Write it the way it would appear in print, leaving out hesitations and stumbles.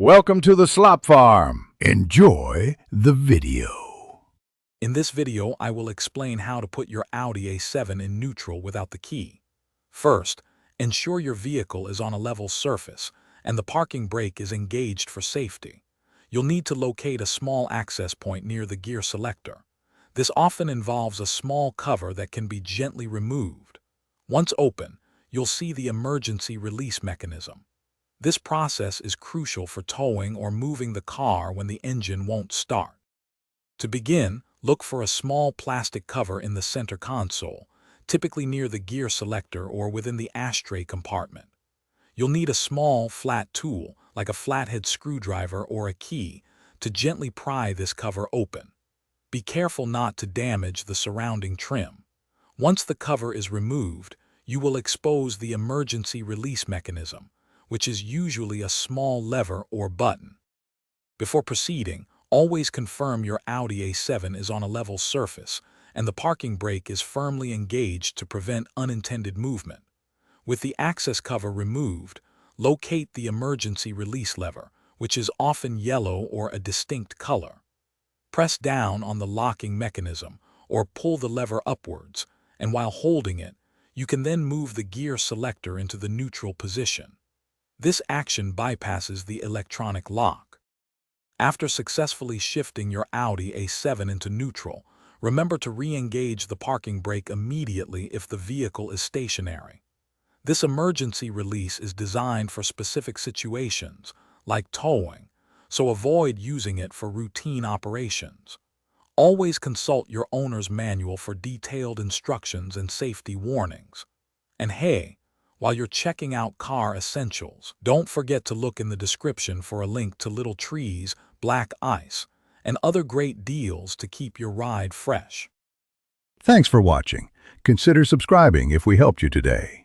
Welcome to the Slop Farm. Enjoy the video. In this video, I will explain how to put your Audi A7 in neutral without the key. First, ensure your vehicle is on a level surface and the parking brake is engaged for safety. You'll need to locate a small access point near the gear selector. This often involves a small cover that can be gently removed. Once open, you'll see the emergency release mechanism. This process is crucial for towing or moving the car when the engine won't start. To begin, look for a small plastic cover in the center console, typically near the gear selector or within the ashtray compartment. You'll need a small, flat tool, like a flathead screwdriver or a key, to gently pry this cover open. Be careful not to damage the surrounding trim. Once the cover is removed, you will expose the emergency release mechanism, which is usually a small lever or button. Before proceeding, always confirm your Audi A7 is on a level surface and the parking brake is firmly engaged to prevent unintended movement. With the access cover removed, locate the emergency release lever, which is often yellow or a distinct color. Press down on the locking mechanism or pull the lever upwards, and while holding it, you can then move the gear selector into the neutral position. This action bypasses the electronic lock. After successfully shifting your Audi A7 into neutral, remember to re-engage the parking brake immediately if the vehicle is stationary. This emergency release is designed for specific situations, like towing, so avoid using it for routine operations. Always consult your owner's manual for detailed instructions and safety warnings. And hey, while you're checking out car essentials, don't forget to look in the description for a link to little trees, black ice, and other great deals to keep your ride fresh. Thanks for watching. Consider subscribing if we helped you today.